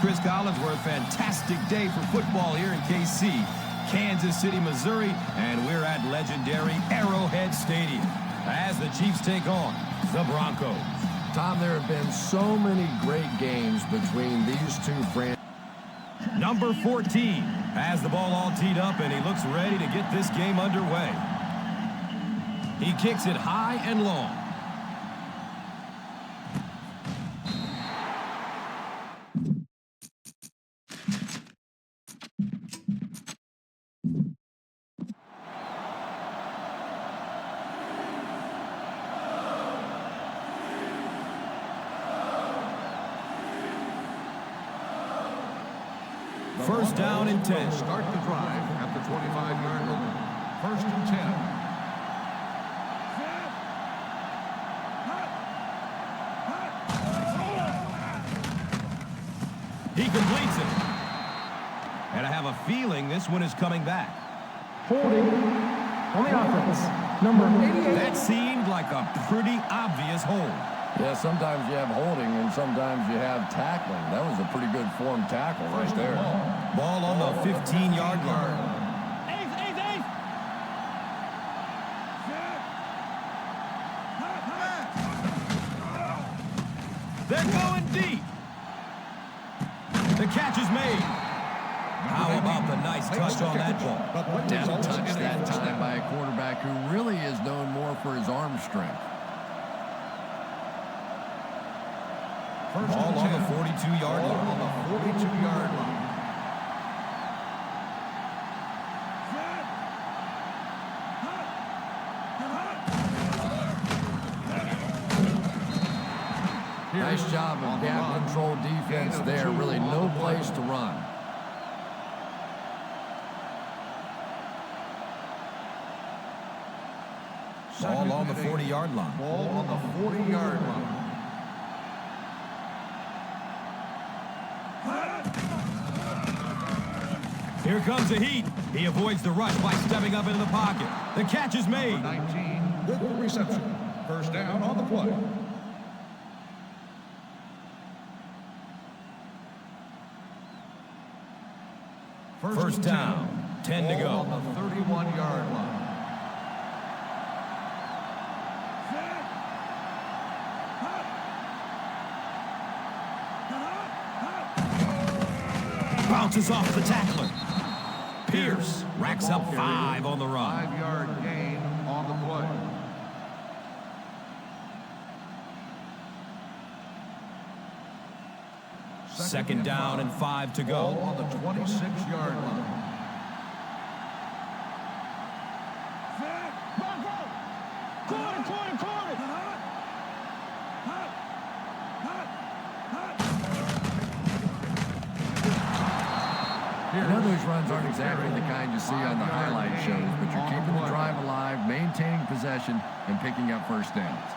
Chris Collinsworth, fantastic day for football here in KC, Kansas City, Missouri, and we're at legendary Arrowhead Stadium as the Chiefs take on the Broncos. Tom, there have been so many great games between these two franchises. Number 14 has the ball all teed up, and he looks ready to get this game underway. He kicks it high and long. First down and 10. Start the drive at the 25-yard line. First and 10. He completes it. And I have a feeling this one is coming back. Holding on the offense. Number 88. That seemed like a pretty obvious hold. Yeah, sometimes you have holding and sometimes you have tackling. That was a pretty good form tackle right there. Ball on the 15-yard line. They're going deep. The catch is made. How about the nice touch on that ball? Down touch that time by a quarterback who really is known more for his arm strength. Ball on the 42-yard line. On the 42-yard line. Nice job of gap control defense there. Really no place to run. Ball on the 40-yard line. Ball on the 40-yard line. Here comes the heat. He avoids the rush by stepping up into the pocket. The catch is made. 19 with the reception. First down on the play. First down. 10 to go. On the 31-yard line. Bounces off the tackler. Pierce racks up 5 on the run. 5-yard gain on the play. Second down and 5 to go. Ball on the 26-yard line. I know those runs aren't exactly the kind you see on the highlight shows, but you're keeping the drive alive, maintaining possession, and picking up first downs.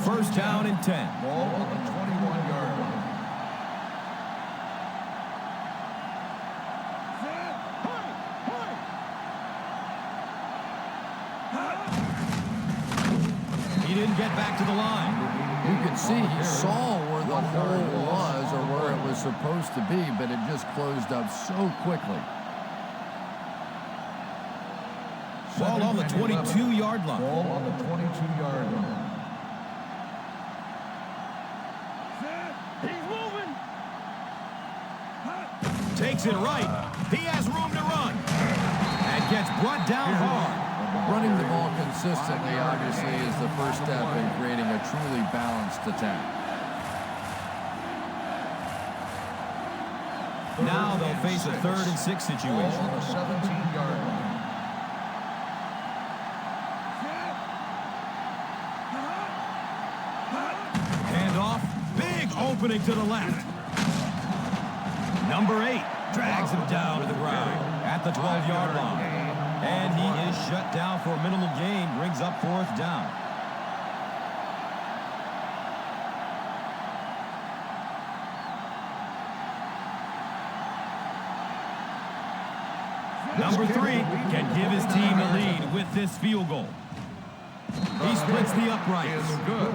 First down and 10. Ball on the 21-yard line. He didn't get back to the line. You could see he saw where the hole was or where it was supposed to be, but it just closed up so quickly. Ball on the 22-yard line. Ball on the 22-yard line. He's moving. Takes it right. He has room to run. And gets brought down hard. Running the ball consistently, obviously, is the first step in creating a truly balanced attack. Now they'll face a 3rd and 6 situation. Ball on the 17-yard line. Handoff. Big opening to the left. Number 8 drags him down to the ground at the 12-yard line. And he is shut down for a minimal gain, brings up 4th down. Number 3 can give his team the lead with this field goal. He splits the uprights. Is good.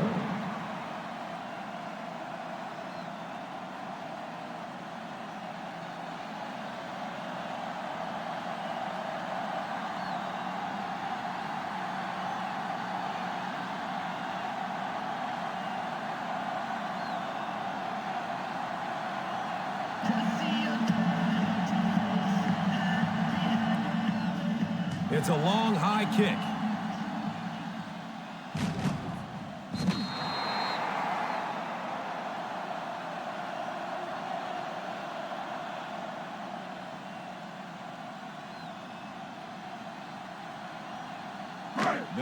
It's a long, high kick.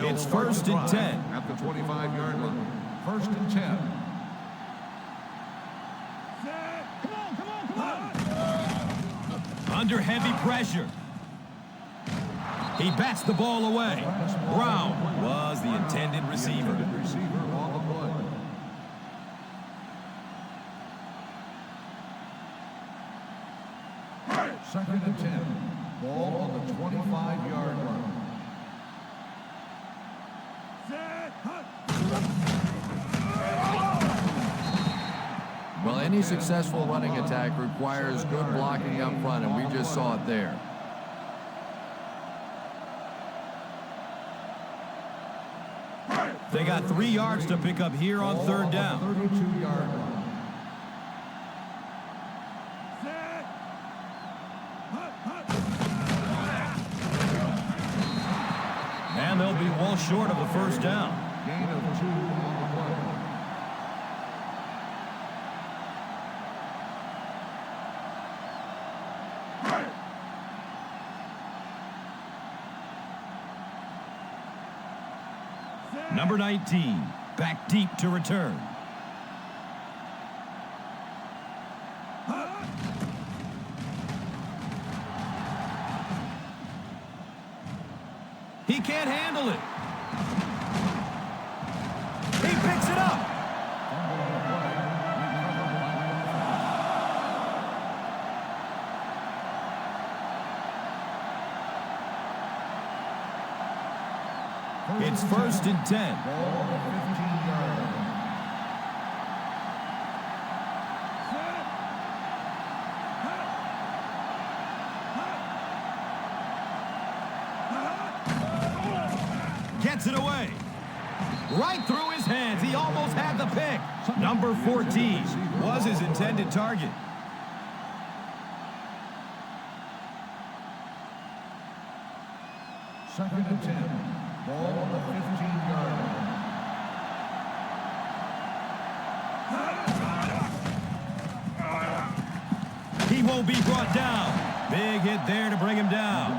It's 1st and 10. At the 25-yard line. 1st and 10. Under heavy pressure. He bats the ball away. Brown was the intended receiver. Receiver on the play. 2nd and 10. Ball on the 25-yard line. Well, any successful running attack requires good blocking up front, and we just saw it there. They got 3 yards to pick up here on 3rd down. 32-yard line. And they'll be well short of the 1st down. Gain of 2 on the play. Number 19, back deep to return. He can't handle it. He picks it up. It's 1st and 10. Ball on the 15-yard line. Gets it away. Right through his hands. He almost had the pick. Number 14 was his intended target. Second and 10. Ball on the 15-yard line. He won't be brought down. Big hit there to bring him down.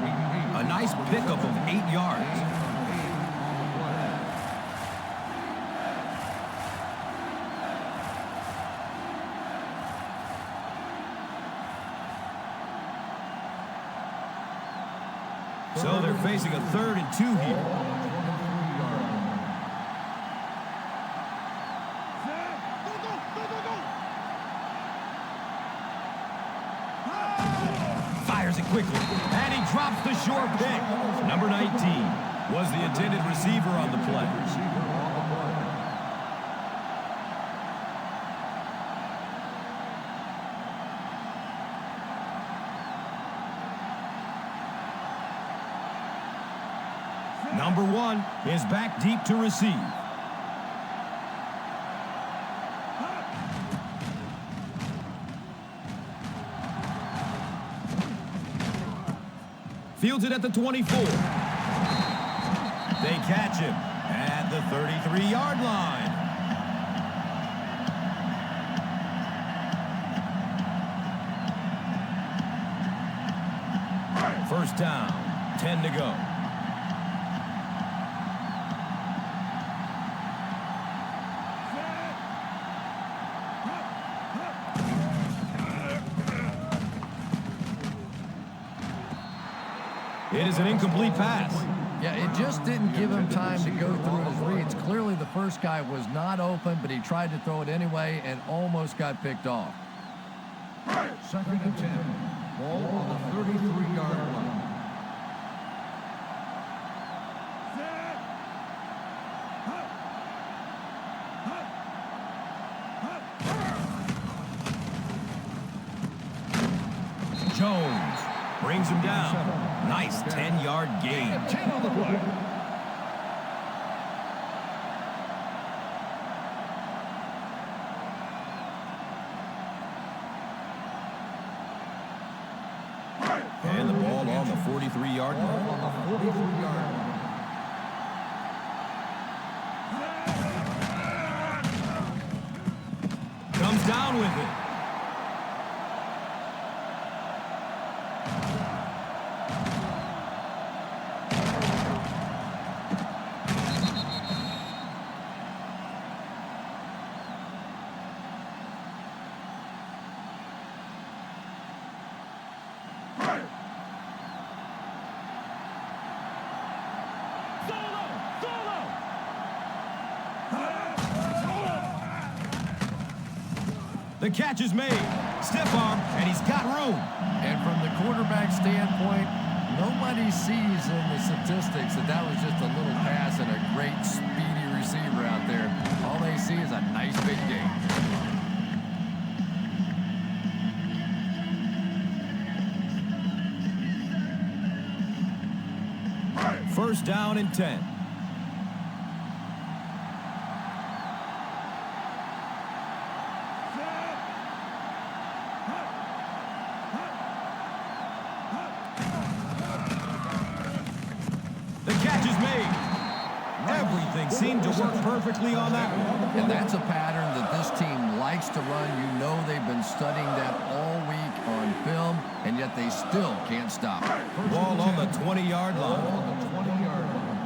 A nice pickup of 8 yards. So they're facing a 3rd and 2 here. Fires it quickly, and he drops the short pick. Number 19 was the intended receiver on the play. Number 1 is back deep to receive. Fields it at the 24. They catch him at the 33-yard line. First down, 10 to go. It is an incomplete pass. Yeah, it just didn't give him time to go through his reads. Clearly, the first guy was not open, but he tried to throw it anyway and almost got picked off. Second and 10. Ball on the 33-yard line. Jones brings him down. Nice 10-yard gain. 10 on the play. And the ball on the 43-yard line. On the 43-yard line. Comes down with it. The catch is made. Stiff arm, and he's got room. And from the quarterback standpoint, nobody sees in the statistics that was just a little pass and a great speedy receiver out there. All they see is a nice big game. First down and 10. Everything seemed to work perfectly on that one. And that's a pattern that this team likes to run. You know they've been studying that all week on film, and yet they still can't stop it. Ball on the 20-yard line. On the 20-yard line.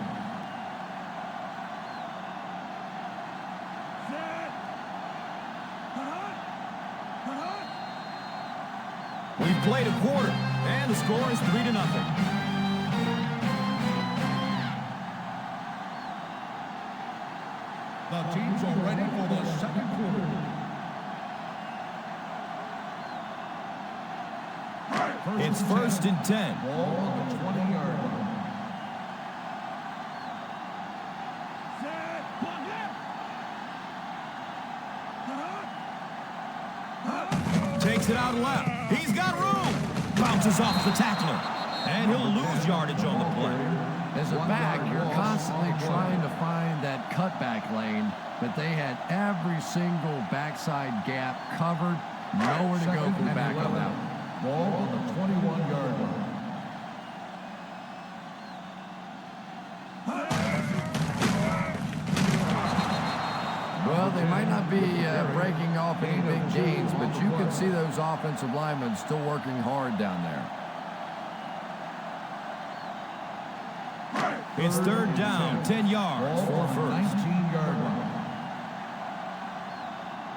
We've played a quarter, and the score is 3-0. The teams are ready for the second quarter. It's first and 10. Ball on the 20-yard line. Takes it out left. He's got room. Bounces off the tackler. And he'll lose yardage on the play. As a back, you're constantly trying to find that cutback lane, but they had every single backside gap covered. Nowhere to go from back on that one. Ball on the 21-yard line. Well, they might not be breaking off any big gains, but you can see those offensive linemen still working hard down there. It's third down, 10 yards for first. 19-yard line.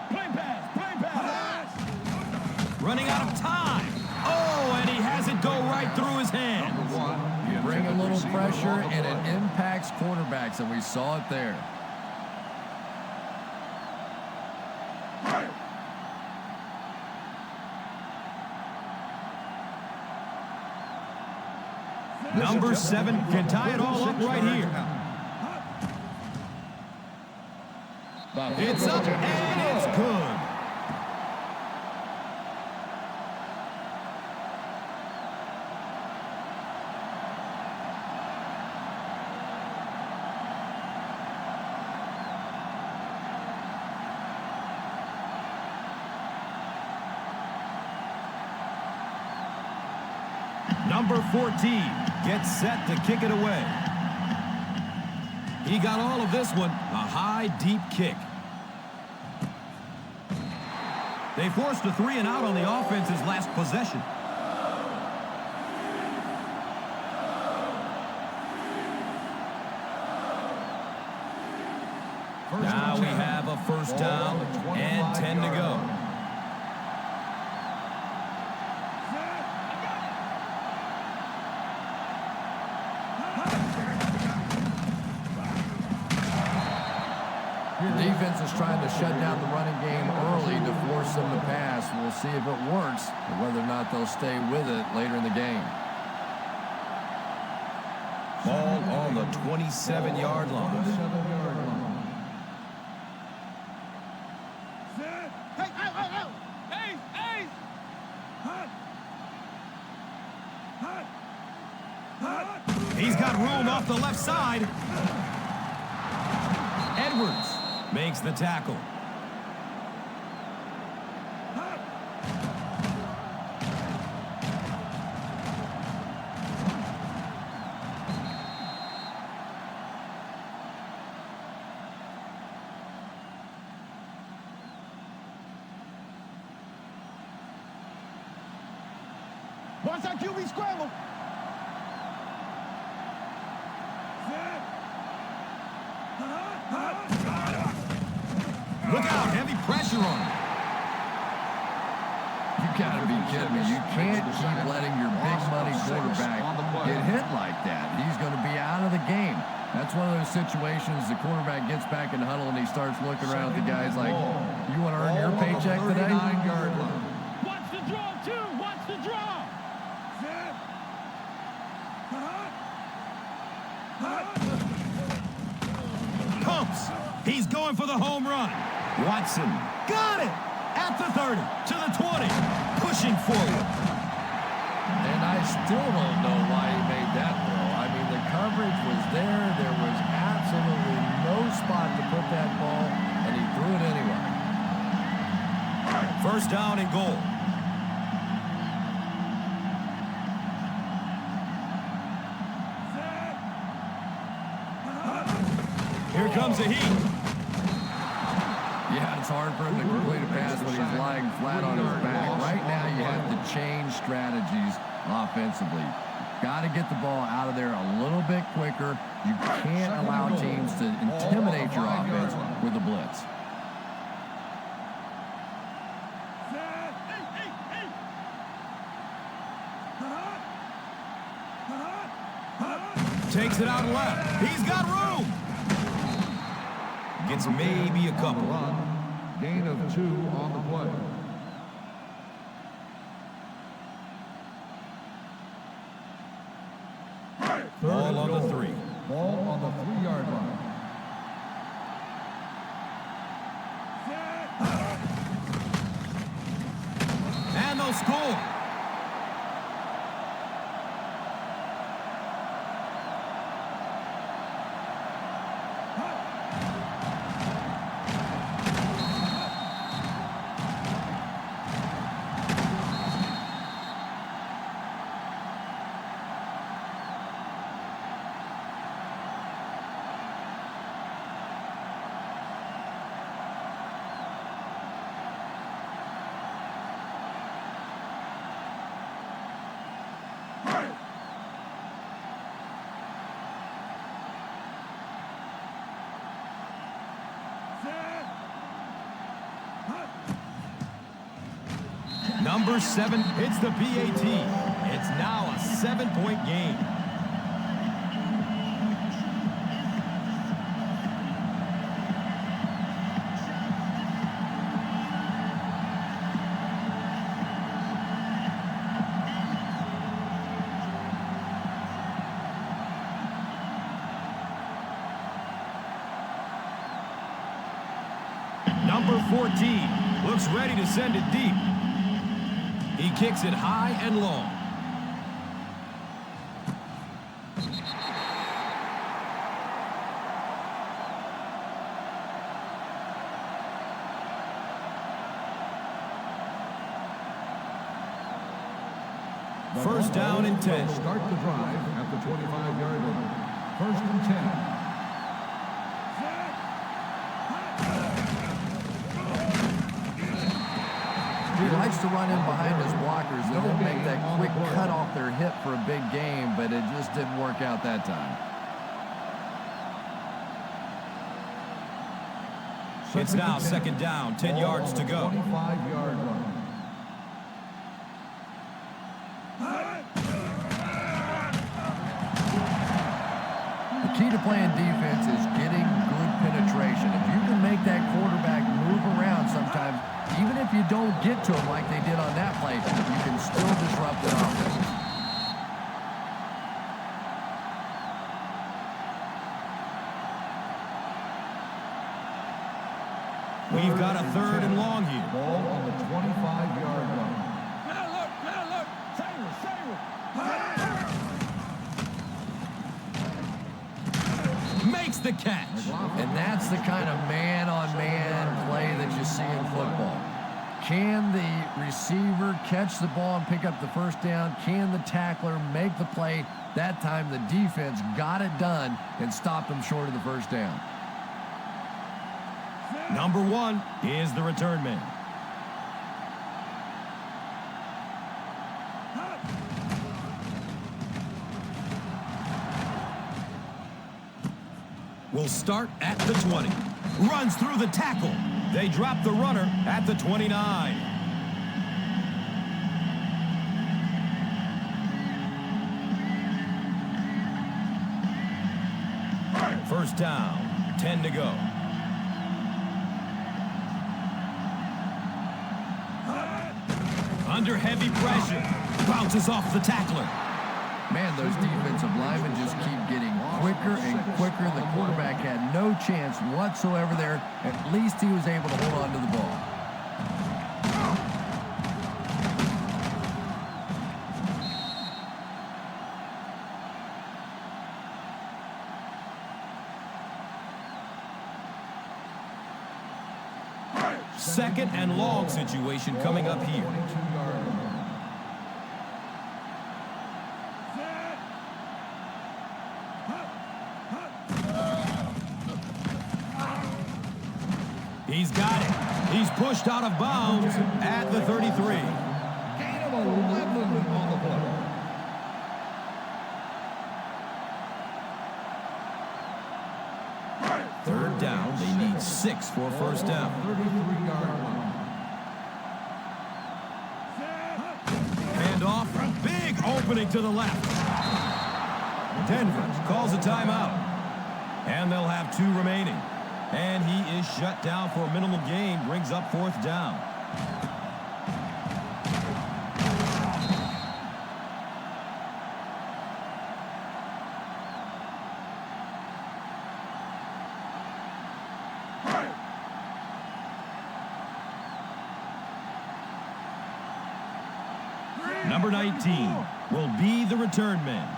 Play pass. Running out of time. Oh, and he has it go right through his hands. You bring a little pressure, and it impacts quarterbacks, and we saw it there. Number 7 can tie it all up right here. It's up and it's good. Number 14 gets set to kick it away. He got all of this one, a high, deep kick. They forced a 3-and-out on the offense's last possession. Now we have a first down and 10 to go. The defense is trying to shut down the running game early to force them to pass. We'll see if it works and whether or not they'll stay with it later in the game. Ball on the 27-yard line. 27-yard line. He's got room off the left side. Edwards makes the tackle. Watch that QB scramble. Look out, heavy pressure on him. You got to be kidding me. You can't keep letting your big money quarterback get hit like that. He's going to be out of the game. That's one of those situations the quarterback gets back in the huddle and he starts looking around at the guys like, you want to earn your paycheck today? Watch the draw, too. Watch the draw. Pumps. He's going for the home run. Watson got it at the 30, to the 20, pushing forward. And I still don't know why he made that throw. I mean, the coverage was there. There was absolutely no spot to put that ball, and he threw it anyway. First down and goal. Here comes the heat. Yeah, it's hard for him to complete a pass when he's lying flat on his back. Right now, you have to change strategies offensively. Got to get the ball out of there a little bit quicker. You can't allow teams to intimidate your offense with a blitz. Takes it out left. He's got room. Gets maybe a couple. Gain of 2 on the play. Ball on the 3. Ball on the 3-yard line. And they'll score. Number 7 hits the PAT. It's now a 7-point game. Number 14 looks ready to send it deep. He kicks it high and long. First down and 10. Start the drive at the 25-yard line. First and 10. He likes to run in behind his blockers and then make that quick cut off their hip for a big game, but it just didn't work out that time. It's now second down, 10 yards to go. 25-yard line. The key to playing defense is getting good penetration. If you can make that quarterback move around sometimes, even if you don't get to him like they did on that play, you can still disrupt the offense. We've got a third and long here. Ball on the 25-yard line. Makes the catch. And that's the kind of man-on-man play that you see in football. Can the receiver catch the ball and pick up the first down? Can the tackler make the play? That time the defense got it done and stopped them short of the first down. Number 1 is the return man. will start at the 20. Runs through the tackle. They drop the runner at the 29. First down, 10 to go. Under heavy pressure, bounces off the tackler. Man, those defensive linemen just keep getting quicker and quicker. The quarterback had no chance whatsoever there. At least he was able to hold on to the ball. Second and long situation coming up here. He's got it. He's pushed out of bounds at the 33. Gain of 11 on the play. Third down. They need 6 for a first down. 33-yard line. Handoff. Big opening to the left. Denver calls a timeout. And they'll have 2 remaining. And he is shut down for a minimal gain. Brings up fourth down. Number 19 will be the return man.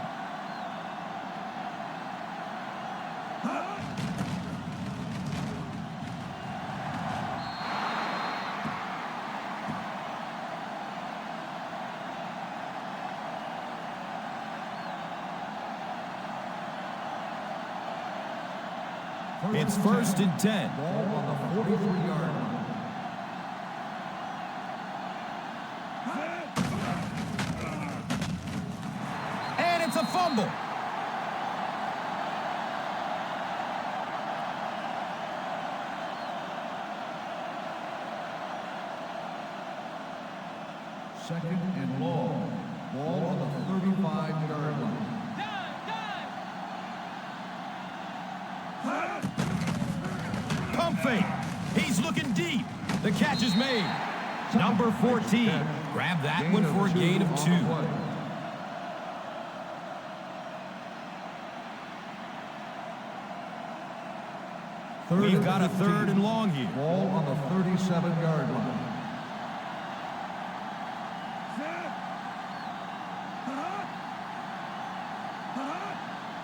It's first and 10. Ball on the 43-yard line. And it's a fumble. Second and long. Ball on the 35-yard line. Pump fake. He's looking deep. The catch is made. Number 14. Grab that one for a gain of 2. We've got a third and long here. Ball on the 37-yard line.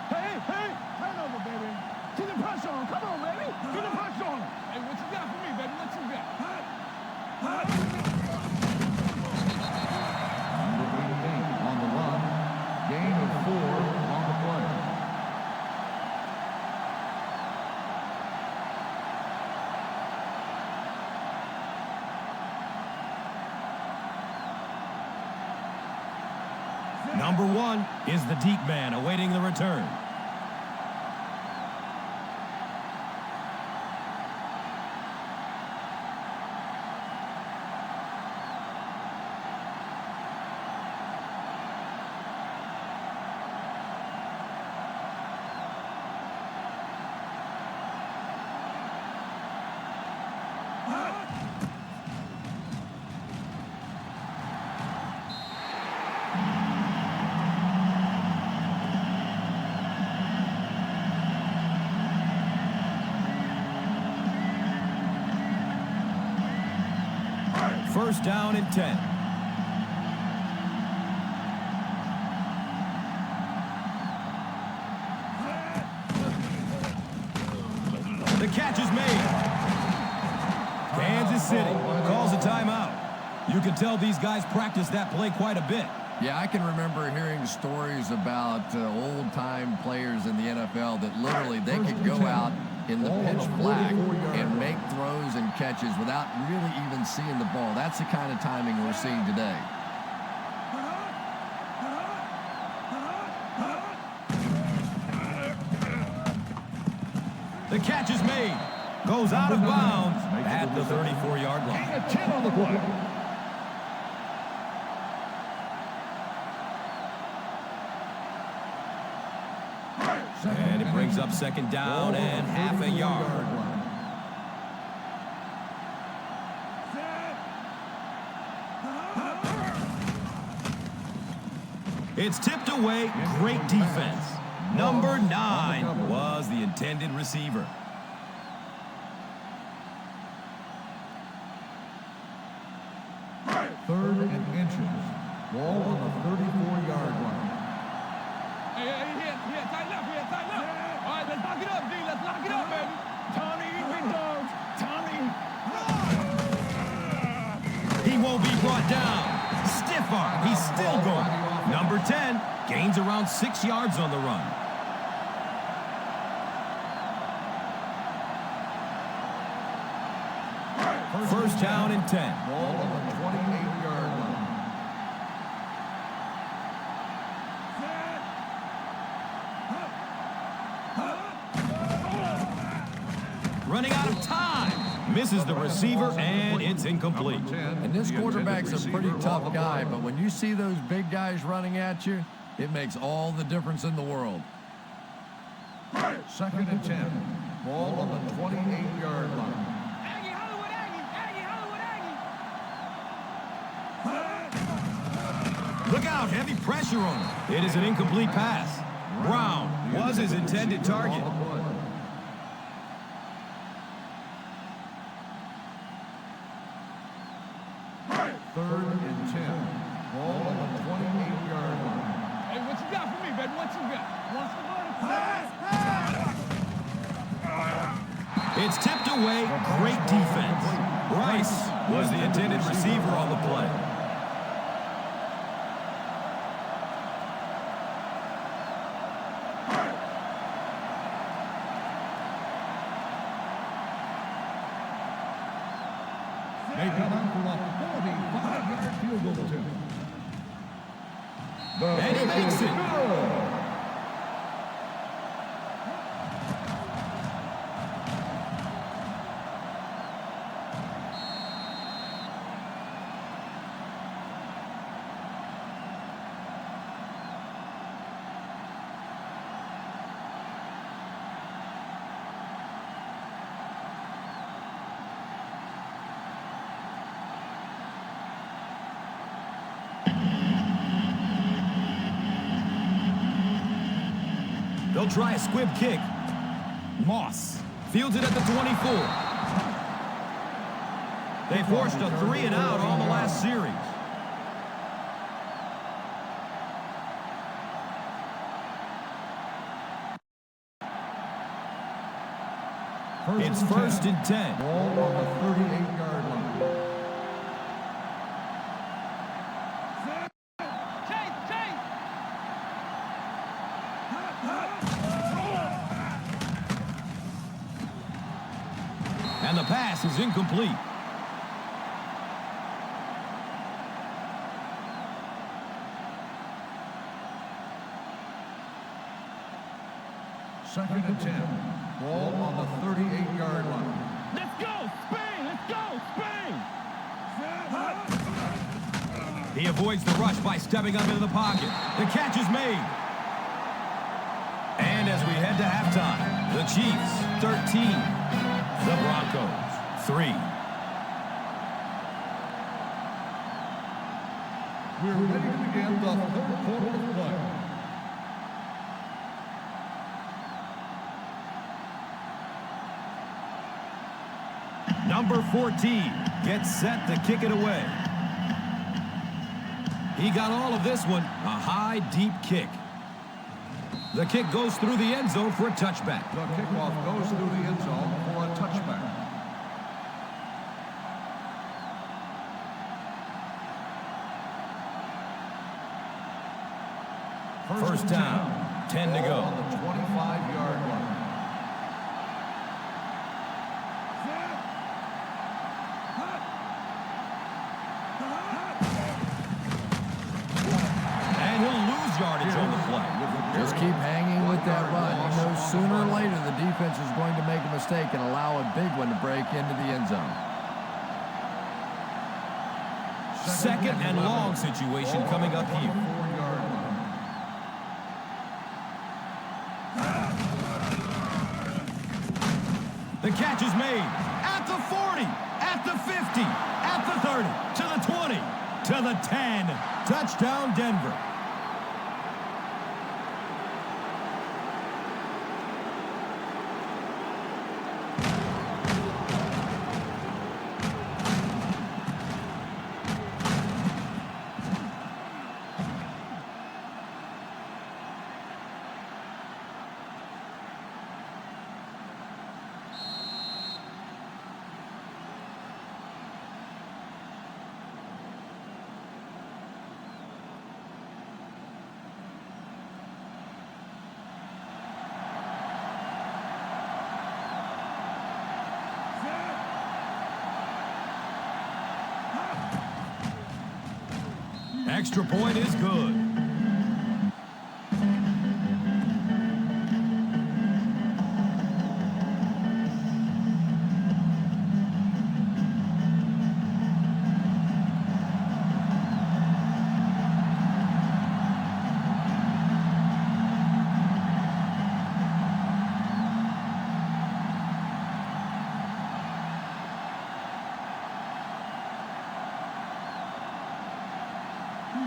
Hey, turnover, baby. Keep the pressure on. Come on, baby. Keep the pressure on. Hey, what you got for me, baby? What you got? Number 88 on the run. Gain of 4 on the play. Number 1 is the deep man awaiting the return. First down and 10. The catch is made. Kansas City calls a timeout. You can tell these guys practice that play quite a bit. Yeah, I can remember hearing stories about old-time players in the NFL that literally they could go out in the pitch black and make throws and catches without really even seeing the ball. That's the kind of timing we're seeing today. goes out of bounds at the 34-yard line. Gain of 10 on the play. And it brings up second down and half a yard. It's tipped away. Great defense. Number 9 was the intended receiver. Third and inches. Ball on the 34-yard line. Here, tighten up, All right, let's lock it up, D. Let's lock it up, baby. Tommy, big dogs. Tommy. He won't be brought down. Stiff arm. He's still going. Number 10 gains around 6 yards on the run. First down and 10. Ball on the 28-yard line. Running out of time. Misses the receiver, and it's incomplete. And this quarterback's a pretty tough guy, but when you see those big guys running at you, it makes all the difference in the world. Second and 10. Ball on the 28-yard line. Look out, heavy pressure on him. It is an incomplete pass. Brown was his intended target. Third and 10. Ball on the 28-yard line. Hey, what you got for me, baby? What you got? It's tipped away. Great defense. Rice was the intended receiver on the play. They come out for a 45-yard field goal attempt. And he makes it. They'll try a squib kick. Moss fields it at the 24. They forced a 3-and-out on the last series. It's first and 10. Ball on the 38-yard line. And the pass is incomplete. Second and 10. Ball on the 38-yard line. Let's go, Spain! Let's go, Spain! He avoids the rush by stepping up into the pocket. The catch is made. And as we head to halftime, the Chiefs 13, the Broncos 3. We're ready to begin the third quarter of play. Number 14 gets set to kick it away. He got all of this one, a high, deep kick. The kick goes through the end zone for a touchback. The kickoff goes through the end zone for a touchback. First down, 10 to go. On the 25-yard line. And he'll lose yardage on the play. With the Just keep hanging with that run. You know sooner or later the defense is going to make a mistake and allow a big one to break into the end zone. Second and long situation coming up here. The catch is made at the 40, at the 50, at the 30, to the 20, to the 10. Touchdown, Denver. Extra point is good.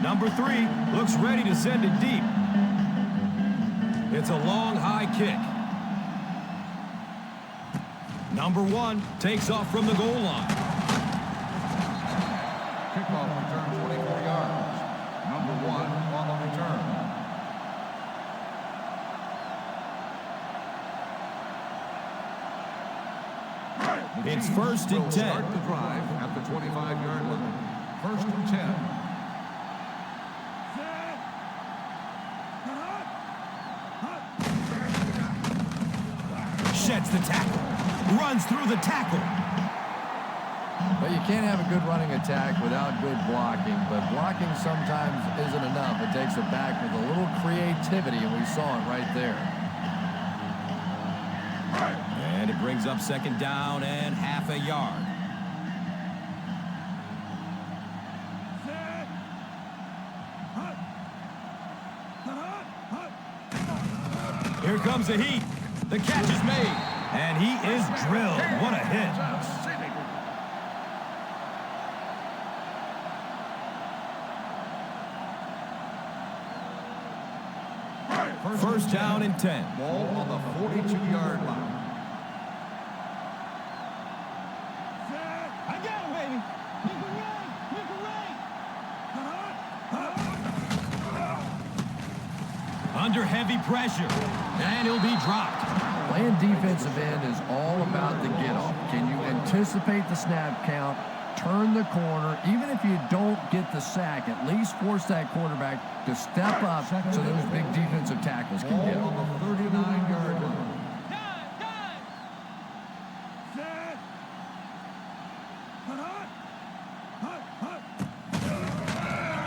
Number 3 looks ready to send it deep. It's a long, high kick. Number 1 takes off from the goal line. Kickoff return 24 yards. Number 1 on the return. It's first and 10. Start the drive at the 25-yard line. First and 10. Sheds the tackle. Runs through the tackle. But you can't have a good running attack without good blocking. But blocking sometimes isn't enough. It takes it back with a little creativity, and we saw it right there. And it brings up second down and half a yard. Here comes the heat. The catch is made, and he is drilled. What a hit. First down and 10. Ball on the 42-yard line. I got him, baby. You can run. Under heavy pressure, and he'll be dropped. Playing defensive end is all about the get-off. Can you anticipate the snap count, turn the corner, even if you don't get the sack, at least force that quarterback to step up so those big defensive tackles can get Ball him. on the 39-yard line.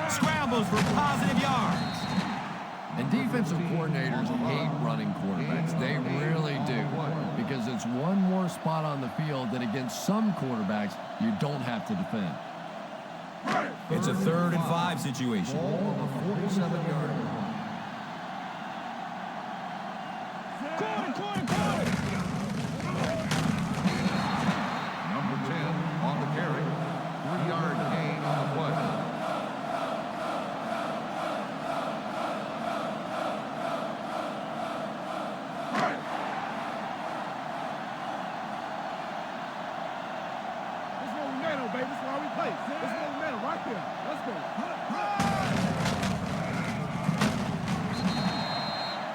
Scrambles for positive yards. And defensive coordinators hate running quarterbacks. They really do. Because it's one more spot on the field that against some quarterbacks you don't have to defend. It's a 3rd and 5 situation. Ball on the 47-yard line. Number 10 on the carry. 3-yard gain on the play. Baby, this is why we play. This is momentum right there. Let's go.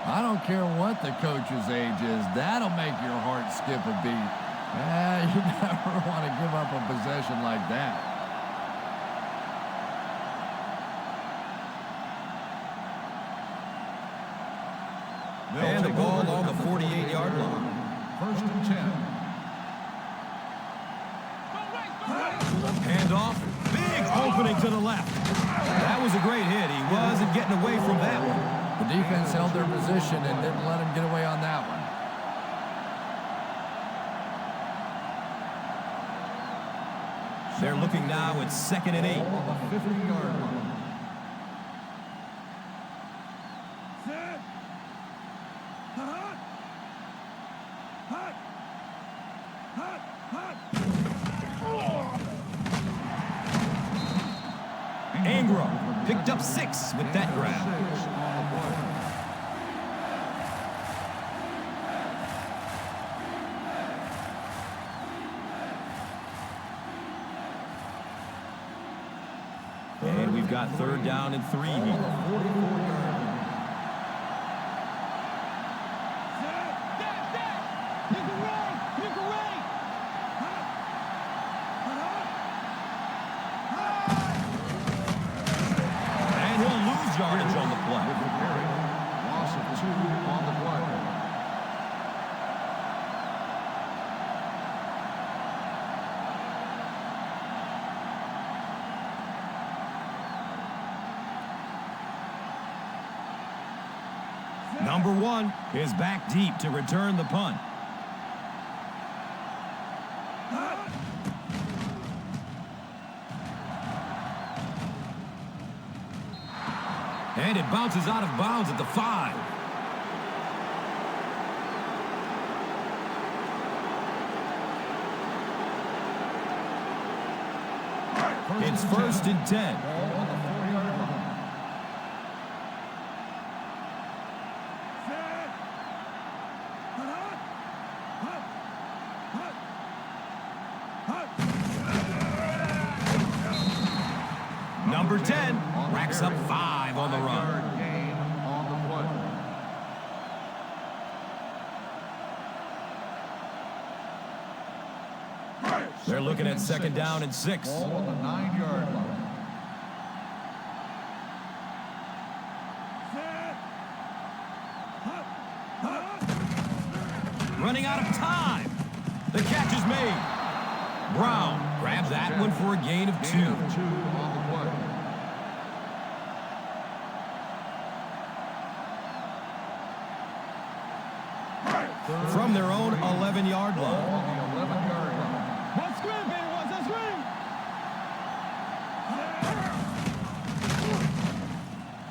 I don't care what the coach's age is. That'll make your heart skip a beat. You never want to give up a possession like that. And the ball on the 48-yard line. First and 10. Handoff, big opening to the left. That was a great hit. He wasn't getting away from that one. The defense held their position and didn't let him get away on that one. They're looking now at 2nd and 8. On the 50-yard line. Ingram picked up 6 with that grab. 6 on the play. And we've got 3rd down and 3 here. 44-yard line. And he'll lose yardage on the play. With the carry, loss of 2 on the play. Number 1 is back deep to return the punt. And it bounces out of bounds at the 5. It's 1st and 10. On the 40-yard line. Number 10 racks up 5 on the run. 5-yard gain on the play. They're looking at 2nd down and 6. Ball on the 9-yard line. Running out of time. The catch is made. Brown grabs that one for a gain of 2. Gain of 2 on the play. From their own 11-yard Ball line. on the 11-yard line. One screen, baby. What's that screen?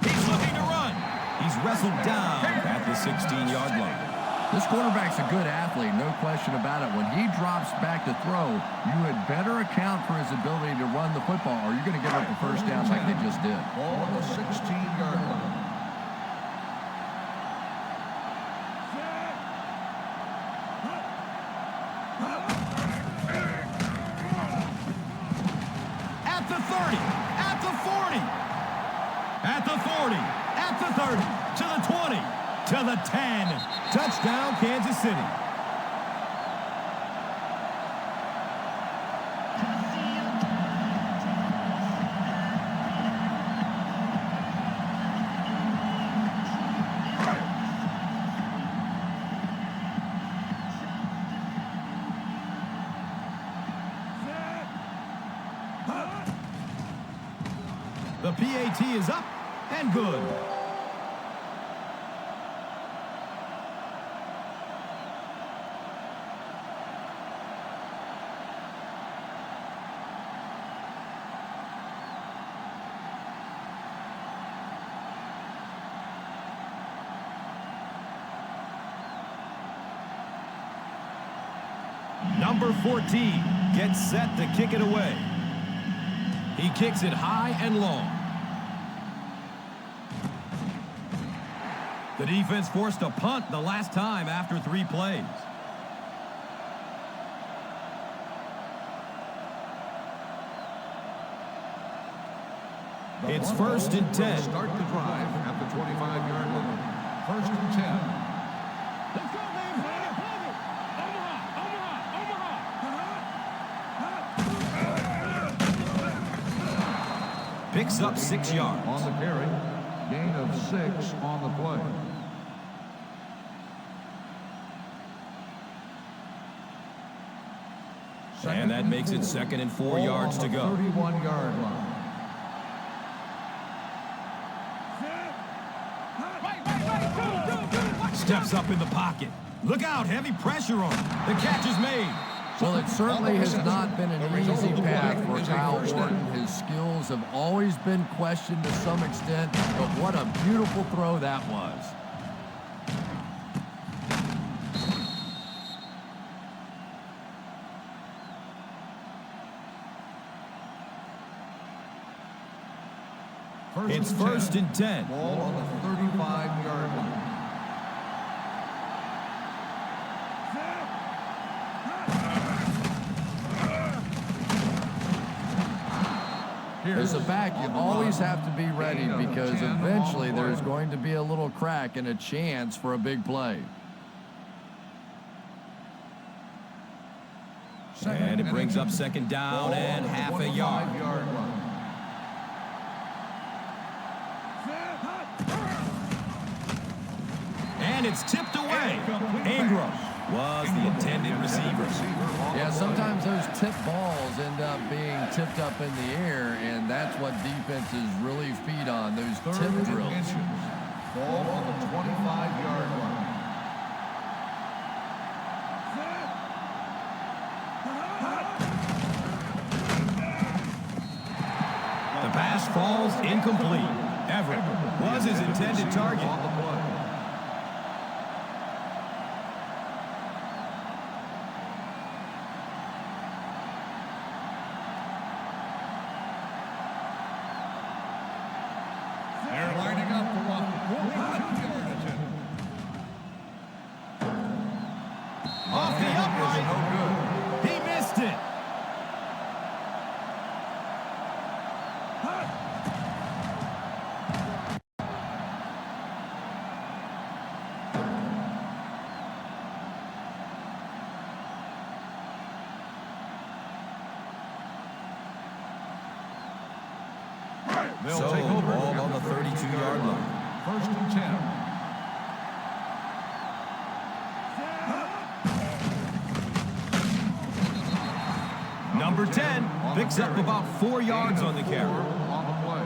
He's looking to run. He's wrestled down at the 16-yard line. This quarterback's a good athlete, no question about it. When he drops back to throw, you had better account for his ability to run the football, or you're going to give up the first down like they just did. Ball on the 16-yard line. At the 30, at the 40, at the 40, at the 30, to the 20, to the 10. Touchdown, Kansas City. The PAT is up and good. Number 14 gets set to kick it away. He kicks it high and long. The defense forced a punt the last time after 3 plays. It's 1st and 10. Start the drive at the 25-yard line. 1st and 10. Let's go, baby. Play it, play it. Omaha, Omaha, Omaha. Picks up 6 yards. On the carry. Gain of 6 on the play. And that makes it 2nd and 4 yards to go. 31-yard line. Right, right. Steps up in the pocket. Look out, heavy pressure on him. The catch is made. Well, it certainly has not been an easy path for Kyle Orton. His skills have always been questioned to some extent, but what a beautiful throw that was. It's first and 10. Ball on the 35-yard line. As a back, you always have to be ready because eventually there's going to be a little crack and a chance for a big play. And it brings up second down and half a yard. And it's tipped away. Ingram was the intended receiver. Yeah, sometimes those tip balls end up being tipped up in the air, and that's what defenses really feed on, those tip drills. Ball on the 25-yard line. The pass falls incomplete. Everett was his intended target. They're lining up for a 42-yard attempt. Off the upright. No good. He missed it. They'll So, take over ball on the 32-yard line. First and 10. Number 10 picks up about 4 yards on the carry. On the play.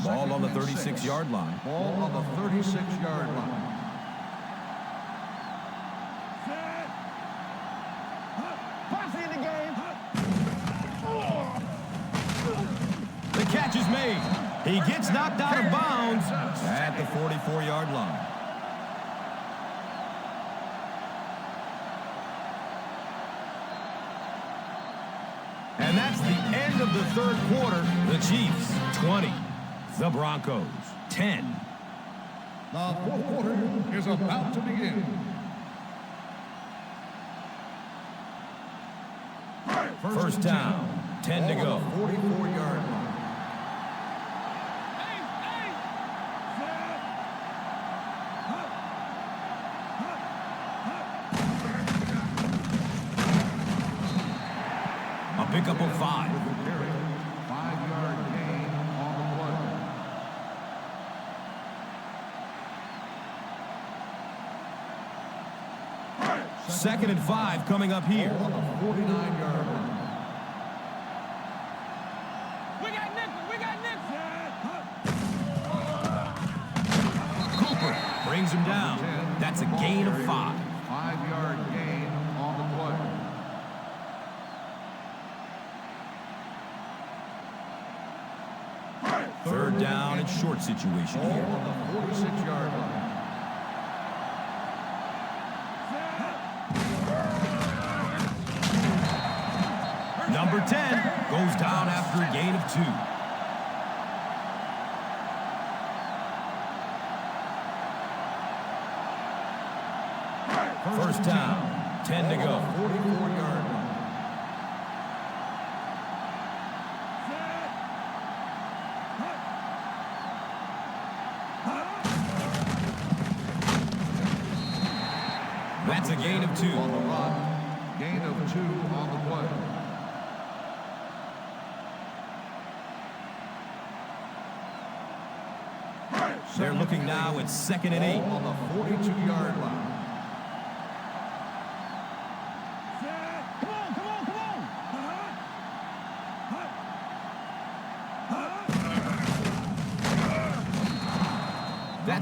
Ball on the 36-yard line. Ball on the 36-yard line. The catch is made. He gets knocked out of bounds at the 44-yard line. And that's the end of the third quarter. The Chiefs, 20. The Broncos, 10. The fourth quarter is about to begin. First down, 10 to go. 44-yard line. A pickup of 5. 5-yard gain on the play. Second and 5 coming up here. On the 49-yard line. Cooper brings him down. That's a gain of 5. 5-yard gain on the play. Third down and short situation Ball here. on the 46-yard line. Number 10 goes down after a gain of 2. First down, 10 to go. 44-yard line. That's a gain of 2. On the run, gain of 2 on the play. They're looking now at second and 8. Ball on the 42-yard line.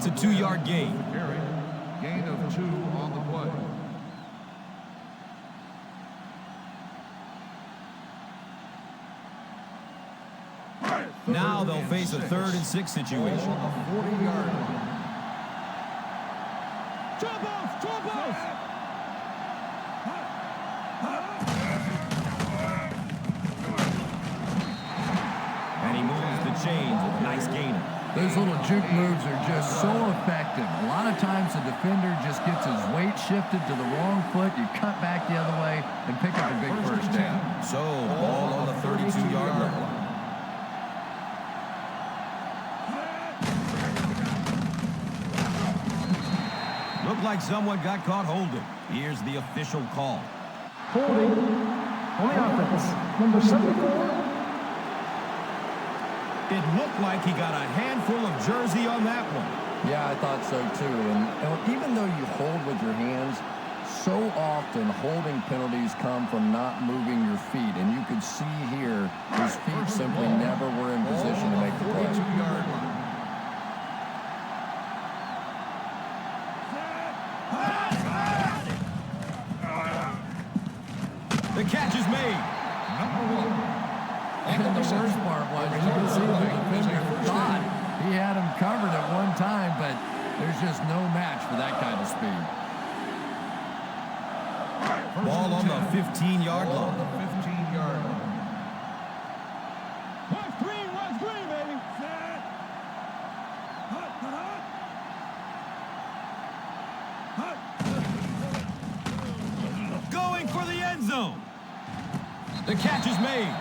That's a 2-yard gain. Carry. Gain of 2 on the play. Now they'll face a 3rd and 6 situation. A 40-yard line. Troubles! And he moves the chains with a nice gainer. Those little juke moves are just so effective. A lot of times the defender just gets his weight shifted to the wrong foot. You cut back the other way and pick up a big first down. So, ball on the 32-yard line. Looked like someone got caught holding. Here's the official call. Holding on the offense. Number 74. It looked like he got a handful of jersey on that one. Yeah, I thought so too. And even though you hold with your hands, so often holding penalties come from not moving your feet. And you could see here, his feet simply never were in position to make the play. 42-yard line. The catch is made. Number 1. And the worst part was you could see the defender thought he had him covered at one time, but there's just no match for that kind of speed. Ball on the 15-yard Ball on line. the 15-yard line. What's green, baby? Going for the end zone. The catch is made.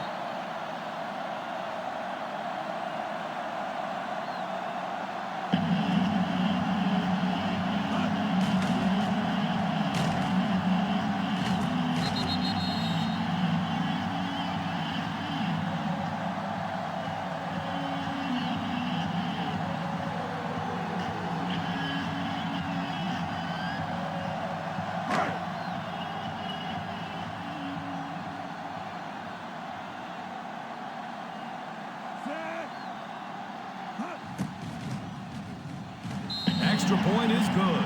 Extra point is good.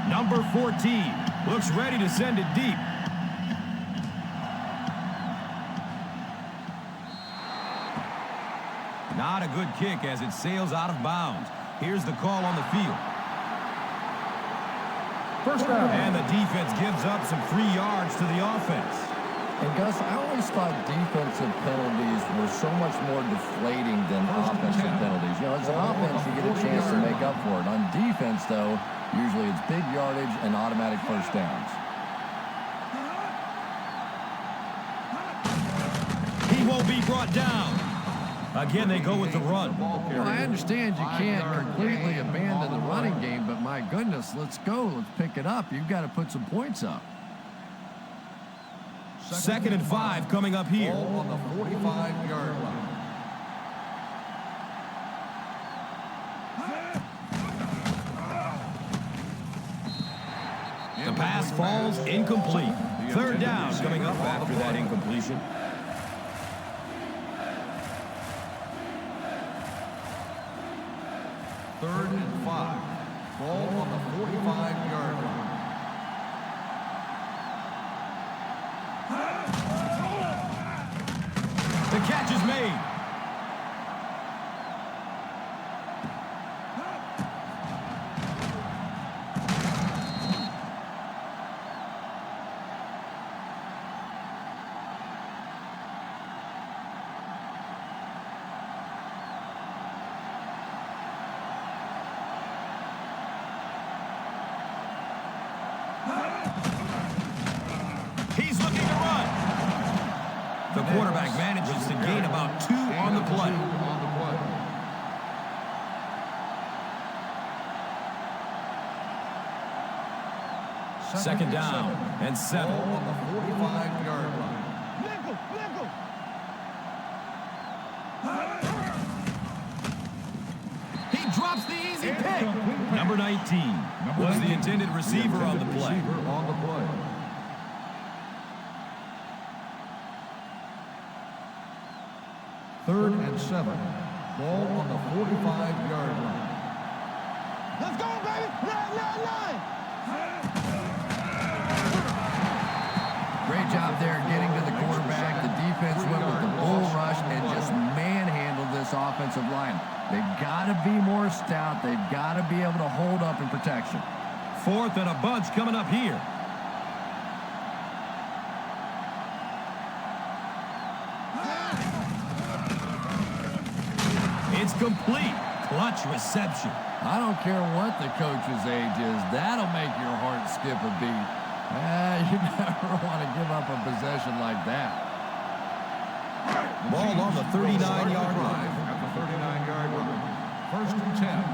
Number 14 looks ready to send it deep. Not a good kick as it sails out of bounds. Here's the call on the field. First down. And the defense gives up some 3 yards to the offense. And Gus, I always thought defensive penalties were so much more deflating than offensive penalties. You know, as an offense, you get a chance to make up for it. On defense, though, usually it's big yardage and automatic first downs. He won't be brought down. Again, they go with the run. Well, I understand you can't completely abandon the running game, but my goodness, let's go. Let's pick it up. You've got to put some points up. 2nd and 5 coming up here. Ball on the 45-yard line. The pass falls incomplete. 3rd down coming up after that incompletion. Third and 5. Ball on the 45-yard line. The catch is made. He's looking to run. The quarterback manages to gain about 2 on the play. Second down and 7. Ball on the 45-yard line. Nickel, nickel. He drops the easy pick. Number 19 was the intended receiver on the play. Third and 7. Ball on the 45-yard line. Let's go, baby. Line. Great job there getting to the quarterback. The defense went with the bull rush and just manhandled this offensive line. They've got to be more stout. They've got to be able to hold up in protection. 4th and a bunch coming up here. It's complete. Clutch reception. I don't care what the coach's age is. That'll make your heart skip a beat. You never want to give up a possession like that. Ball on the 39-yard line. At the 39-yard line. First and 10.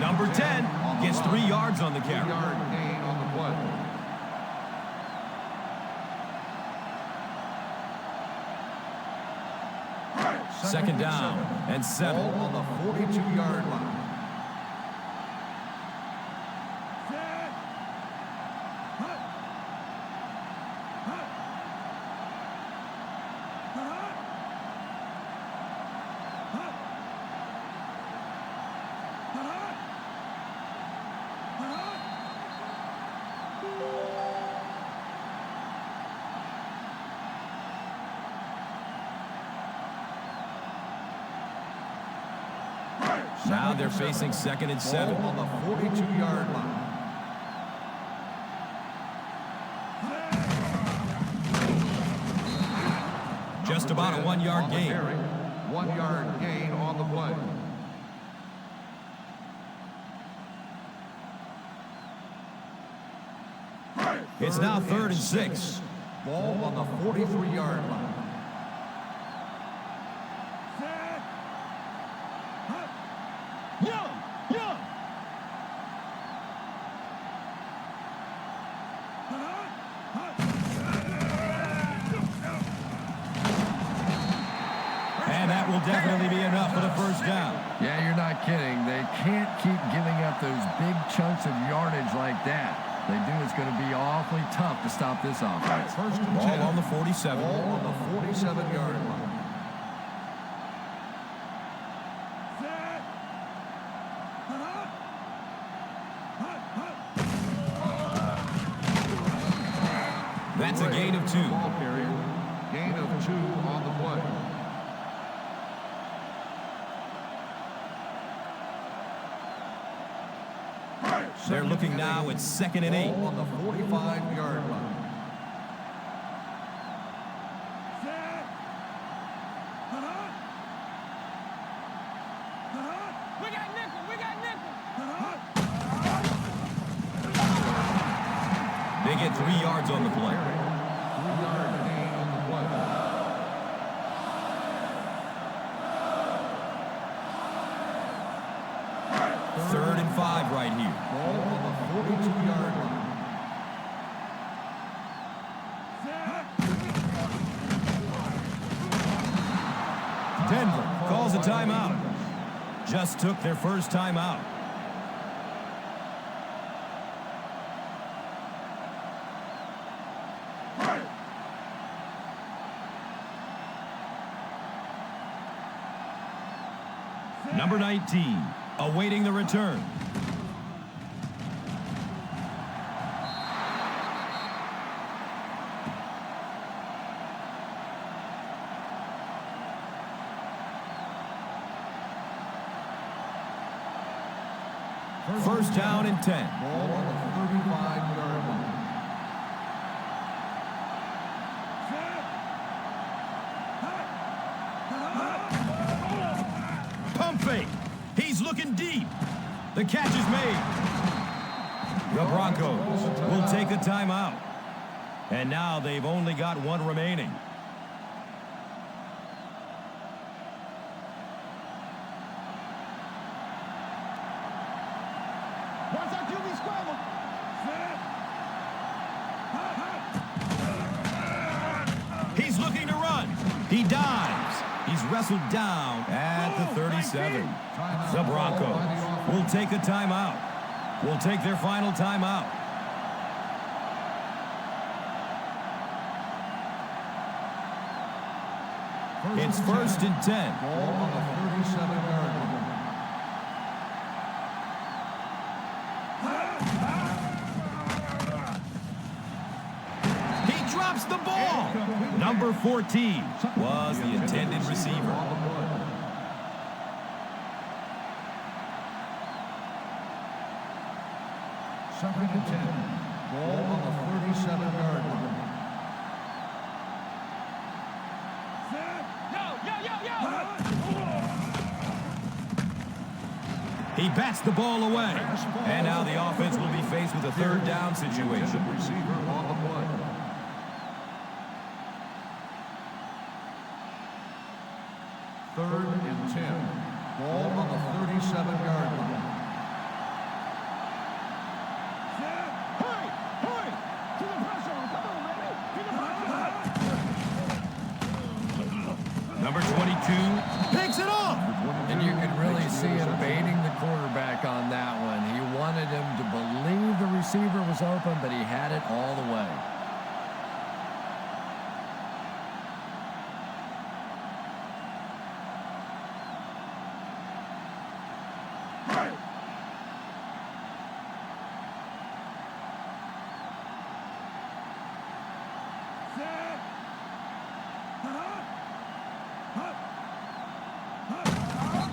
Number 10 gets 3 yards on the carry. 3-yard gain on the play. Second down and 7. Ball on the 42-yard line. Now they're facing 2nd and 7. Ball on the 42-yard line. Just about a 1-yard gain. 1-yard gain on the play. It's now 3rd and 6. Ball on the 43-yard line. And that will definitely be enough for the first down. Yeah, you're not kidding. They can't keep giving up those big chunks of yardage like that. They do, it's going to be awfully tough to stop this offense. First and Ball 10. on the 47. Ball on the 47-yard line. That's a gain of 2. Ball carrier. Gain of 2 on the play. They're looking now at 2nd and 8. Ball on the 45-yard line. We got nickel. They get 3 yards on the play. 3-yard gain on the play. Third and 5 right here. Ball on the 42-yard line. Denver calls a timeout. Just took their first timeout. Number 19, awaiting the return. First down and 10. Ball on the 35-yard line. Pump fake. He's looking deep. The catch is made. The Broncos will take a timeout. And now they've only got one remaining. wrestled down at the 37. The Broncos will take a timeout. Will take their final timeout. It's 1st and 10. Ball on the 37-yard line. He drops the ball. Number 14 was the intended receiver. Second and 10. Ball on the 37-yard line. He bats the ball away. And now the offense will be faced with a 3rd down situation. Receiver on the play. Third and 10. Ball on the 37-yard line. Number 22 picks it off. And you could really see him baiting the quarterback on that one. He wanted him to believe the receiver was open, but he had it all the way.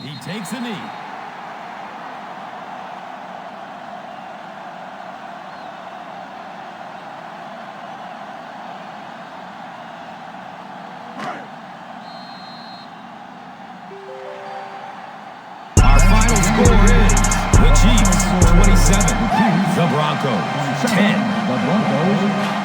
He takes a knee. Our final score is the Chiefs 27, the Broncos 10. The Broncos